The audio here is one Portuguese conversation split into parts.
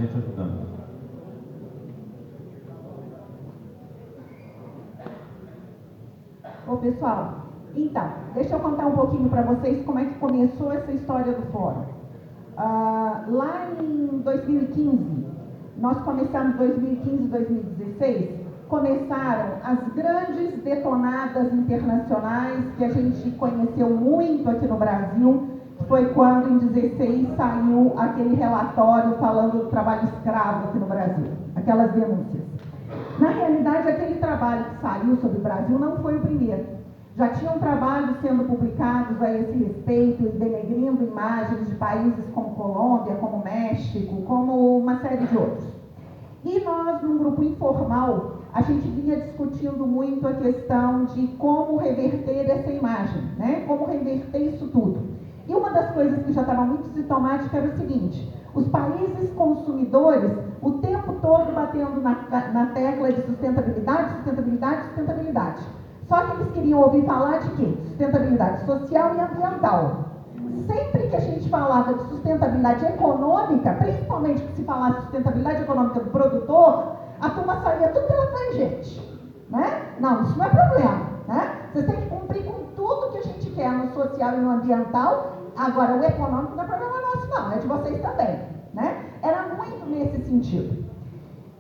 gente ajudando. Ô pessoal, então, deixa eu contar um pouquinho para vocês como é que começou essa história do fórum. Lá em 2015, nós começamos 2015 e 2016, começaram as grandes detonadas internacionais que a gente conheceu muito aqui no Brasil. Foi quando em 2016 saiu aquele relatório falando do trabalho escravo aqui no Brasil, aquelas denúncias. Na realidade, aquele trabalho que saiu sobre o Brasil não foi o primeiro. Já tinham trabalhos sendo publicados a esse respeito, denegrindo imagens de países como Colômbia, como México, como uma série de outros. E nós, num grupo informal, a gente vinha discutindo muito a questão de como reverter essa imagem, né? Como reverter isso tudo. E uma das coisas que já estava muito sintomática era o seguinte: os países consumidores, o tempo todo batendo na tecla de sustentabilidade, sustentabilidade, sustentabilidade. Só que eles queriam ouvir falar de quê? Sustentabilidade social e ambiental. Sempre que a gente falava de sustentabilidade econômica, principalmente que se falasse de sustentabilidade econômica do produtor, a turma saía tudo pela tangente, né? Não, isso não é problema, né? Vocês têm que cumprir com tudo que a gente quer no social e no ambiental. Agora, o econômico não é problema nosso não, é de vocês também, né? Era muito nesse sentido.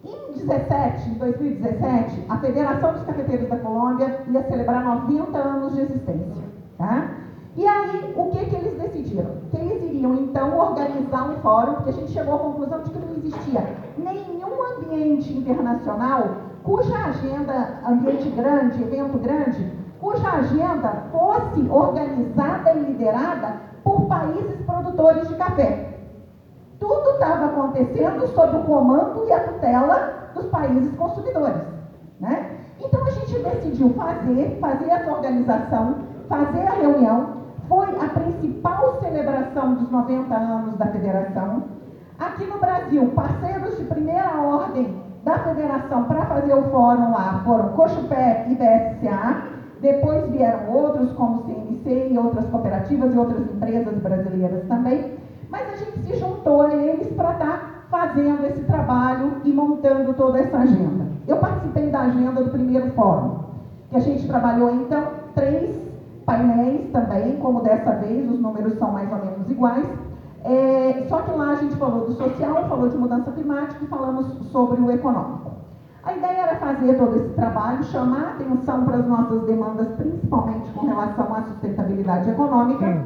Em 2017, a Federação dos Cafeteiros da Colômbia ia celebrar 90 anos de existência, tá? E aí, o que eles decidiram? Que eles iriam, então, organizar um fórum, porque a gente chegou à conclusão de que não existia nenhum ambiente internacional cuja agenda, ambiente grande, evento grande, cuja agenda fosse organizada e liderada por países produtores de café. Tudo estava acontecendo sob o comando e a tutela dos países consumidores, né? Então a gente decidiu fazer essa organização, fazer a reunião. Foi a principal celebração dos 90 anos da Federação. Aqui no Brasil, parceiros de primeira ordem da Federação para fazer o fórum lá foram Cochupé e BSCA. Depois vieram outros, como CNC e outras cooperativas e outras empresas brasileiras também. Mas a gente se juntou a eles para estar fazendo esse trabalho e montando toda essa agenda. Eu participei da agenda do primeiro fórum, que a gente trabalhou, então, 3 painéis também, como dessa vez, os números são mais ou menos iguais. Só que lá a gente falou do social, falou de mudança climática e falamos sobre o econômico. A ideia era fazer todo esse trabalho, chamar a atenção para as nossas demandas, principalmente com relação à sustentabilidade econômica,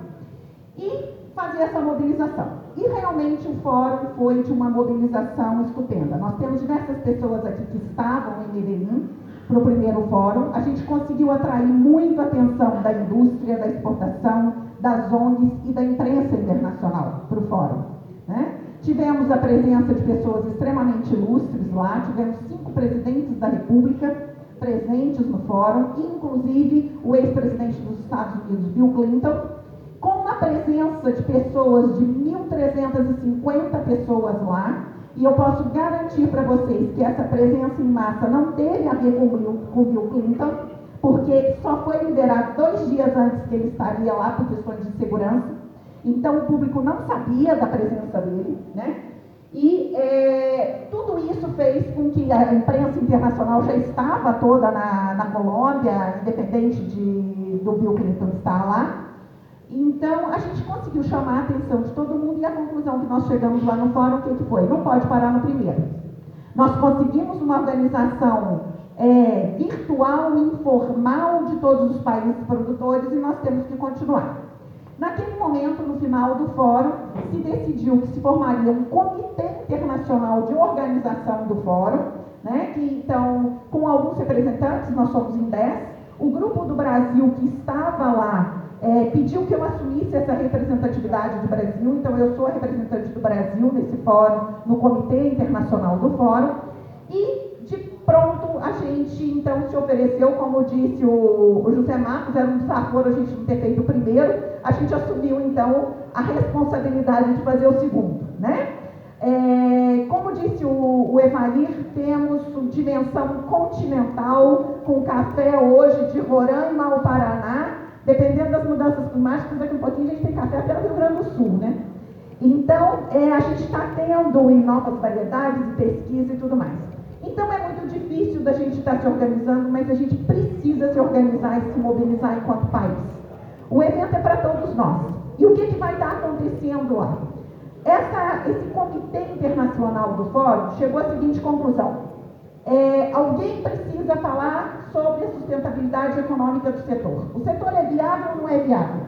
e fazer essa mobilização. E realmente o fórum foi de uma mobilização estupenda. Nós temos diversas pessoas aqui que estavam em Medellín para o primeiro fórum. A gente conseguiu atrair muito a atenção da indústria, da exportação, das ONGs e da imprensa internacional para o fórum, né? Tivemos a presença de pessoas extremamente ilustres lá, tivemos 5 presidentes da República presentes no fórum, inclusive o ex-presidente dos Estados Unidos, Bill Clinton, com uma presença de pessoas, de 1.350 pessoas lá, e eu posso garantir para vocês que essa presença em massa não teve a ver com o Bill Clinton, porque só foi liberado 2 dias antes que ele estaria lá por questões de segurança, então o público não sabia da presença dele, né? E tudo isso fez com que a imprensa internacional já estava toda na Colômbia, independente do Bill Clinton estar lá. Então, a gente conseguiu chamar a atenção de todo mundo e a conclusão que nós chegamos lá no fórum, que foi? Não pode parar no primeiro. Nós conseguimos uma organização virtual, informal de todos os países produtores e nós temos que continuar. Naquele momento, no final do fórum, se decidiu que se formaria um comitê internacional de organização do fórum, né, que então, com alguns representantes, nós somos em 10, o grupo do Brasil que estava lá pediu que eu assumisse essa representatividade do Brasil, então eu sou a representante do Brasil nesse fórum, no Comitê Internacional do Fórum, e de pronto a gente então se ofereceu, como disse o José Marcos, era um desaforo a gente não ter feito o primeiro, a gente assumiu então a responsabilidade de fazer o segundo, né? Como disse o Evair, temos dimensão continental, com café hoje de Roraima ao Paraná. Dependendo das mudanças climáticas, daqui a um pouquinho a gente tem café até no Rio Grande do Sul, né? Então, a gente está tendo em novas variedades de pesquisa e tudo mais. Então, é muito difícil da gente estar se organizando, mas a gente precisa se organizar e se mobilizar enquanto país. O evento é para todos nós. E o que vai estar acontecendo lá? Esse Comitê Internacional do Fórum chegou à seguinte conclusão. Alguém precisa falar sobre a sustentabilidade econômica do setor. O setor é viável ou não é viável?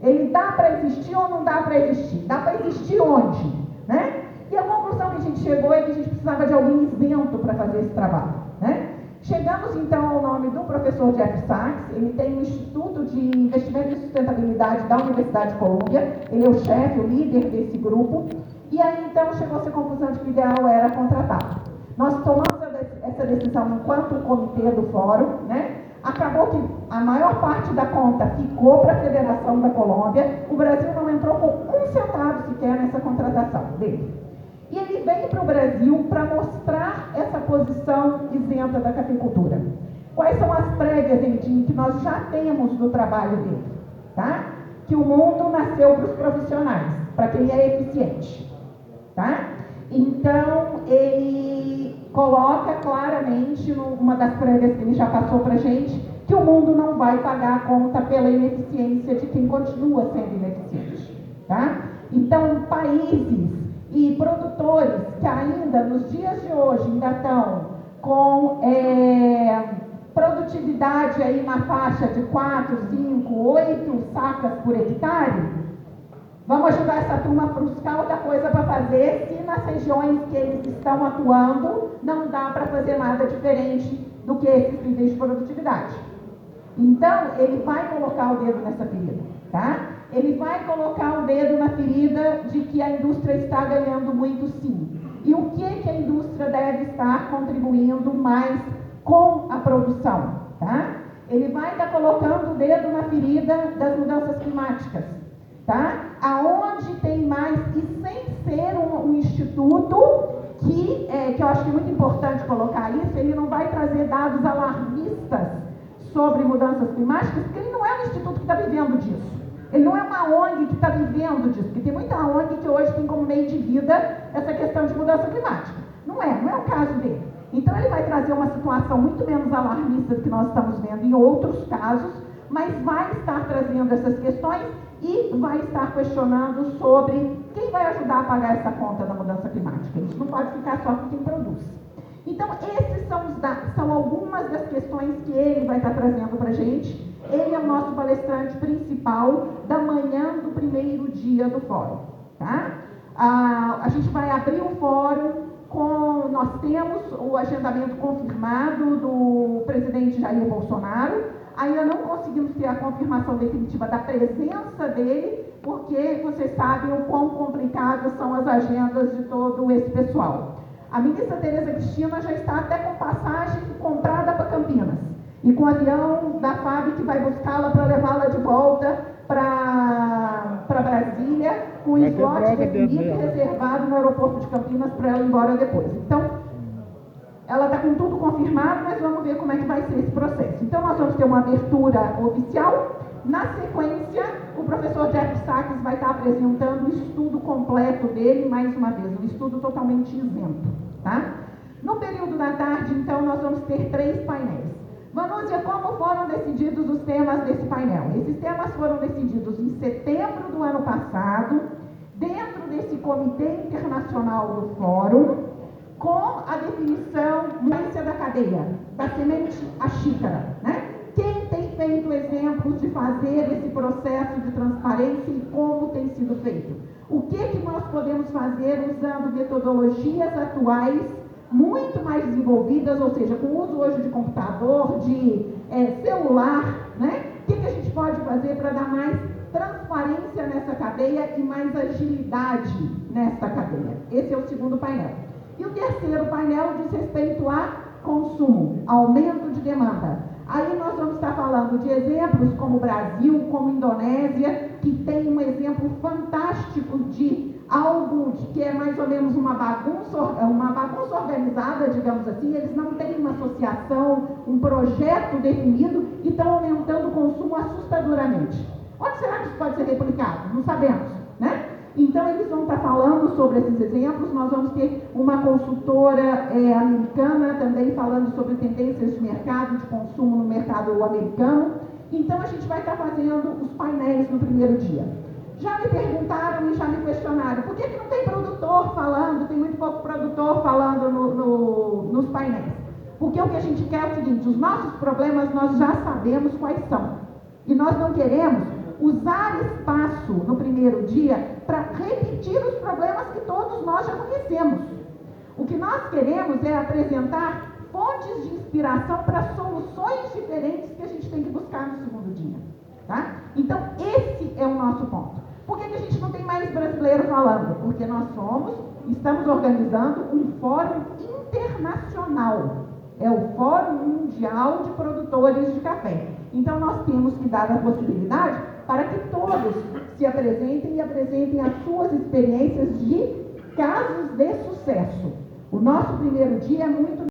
Ele dá para existir ou não dá para existir? Dá para existir onde? Né? E a conclusão que a gente chegou é que a gente precisava de alguém isento para fazer esse trabalho. Né? Chegamos então ao nome do professor Jeff Sachs. Ele tem um Instituto de Investimento em Sustentabilidade da Universidade de Colômbia. Ele é o chefe, o líder desse grupo. E aí então chegou-se à conclusão de que o ideal era contratá-lo. Nós tomamos essa decisão enquanto comitê do fórum, né? Acabou que a maior parte da conta ficou para a Federação da Colômbia. O Brasil não entrou com um centavo sequer nessa contratação dele. E ele veio para o Brasil para mostrar essa posição isenta da cafeicultura. Quais são as prévias, Edinho, que nós já temos do trabalho dele? Tá? Que o mundo nasceu para os profissionais, para quem é eficiente. Tá? Então, ele coloca claramente, numa das prévias que ele já passou para a gente, que o mundo não vai pagar a conta pela ineficiência de quem continua sendo ineficiente. Tá? Então, países e produtores que ainda, nos dias de hoje, ainda estão com produtividade aí na faixa de 4, 5, 8 sacas por hectare, vamos ajudar essa turma a buscar outra coisa para fazer, se nas regiões que eles estão atuando não dá para fazer nada diferente do que esses níveis de produtividade. Então, ele vai colocar o dedo nessa ferida, tá? Ele vai colocar o dedo na ferida de que a indústria está ganhando muito, sim. E o que a indústria deve estar contribuindo mais com a produção, tá? Ele vai estar colocando o dedo na ferida das mudanças climáticas. Tá? Aonde tem mais, e sem ser um instituto que eu acho que é muito importante colocar isso, ele não vai trazer dados alarmistas sobre mudanças climáticas, porque ele não é um instituto que está vivendo disso. Ele não é uma ONG que está vivendo disso, porque tem muita ONG que hoje tem como meio de vida essa questão de mudança climática. Não é o caso dele. Então ele vai trazer uma situação muito menos alarmista do que nós estamos vendo em outros casos, mas vai estar trazendo essas questões e vai estar questionando sobre quem vai ajudar a pagar essa conta da mudança climática. Isso não pode ficar só com quem produz. Então, esses são algumas das questões que ele vai estar trazendo para a gente. Ele é o nosso palestrante principal da manhã do primeiro dia do fórum. Tá? A gente vai abrir o fórum nós temos o agendamento confirmado do presidente Jair Bolsonaro. Ainda não conseguimos ter a confirmação definitiva da presença dele, porque vocês sabem o quão complicadas são as agendas de todo esse pessoal. A ministra Tereza Cristina já está até com passagem comprada para Campinas, e com o avião da FAB que vai buscá-la para levá-la de volta para Brasília, com o slot definido e reservado no aeroporto de Campinas para ela ir embora depois. Então, ela está com tudo confirmado, mas vamos ver como é que vai ser esse processo. Então, nós vamos ter uma abertura oficial. Na sequência, o professor Jeff Sachs vai estar apresentando o estudo completo dele, mais uma vez, um estudo totalmente isento. Tá? No período da tarde, então, nós vamos ter 3 painéis. Vanúzia, como foram decididos os temas desse painel? Esses temas foram decididos em setembro do ano passado, dentro desse Comitê Internacional do Fórum, com a definição da cadeia, da semente à xícara, né? Quem tem feito exemplos de fazer esse processo de transparência e como tem sido feito? O que nós podemos fazer usando metodologias atuais muito mais desenvolvidas, ou seja, com o uso hoje de computador, de celular, né? O que a gente pode fazer para dar mais transparência nessa cadeia e mais agilidade nessa cadeia? Esse é o segundo painel. E o terceiro painel diz respeito a consumo, aumento de demanda. Aí nós vamos estar falando de exemplos como o Brasil, como a Indonésia, que tem um exemplo fantástico de algo que é mais ou menos uma bagunça organizada, digamos assim. Eles não têm uma associação, um projeto definido e estão aumentando o consumo assustadoramente. Onde será que isso pode ser replicado? Não sabemos, né? Então, eles vão estar falando sobre esses exemplos. Nós vamos ter uma consultora americana também falando sobre tendências de mercado, de consumo no mercado americano. Então, a gente vai estar fazendo os painéis no primeiro dia. Já me perguntaram e já me questionaram, por que não tem produtor falando, tem muito pouco produtor falando nos painéis? Porque o que a gente quer é o seguinte, os nossos problemas nós já sabemos quais são. E nós não queremos usar espaço no primeiro dia para repetir os problemas que todos nós já conhecemos. O que nós queremos é apresentar fontes de inspiração para soluções diferentes que a gente tem que buscar no segundo dia. Tá? Então, esse é o nosso ponto. Por que a gente não tem mais brasileiro falando? Porque nós estamos organizando um fórum internacional. É o Fórum Mundial de Produtores de Café. Então, nós temos que dar a possibilidade para que todos se apresentem e apresentem as suas experiências de casos de sucesso. O nosso primeiro dia é muito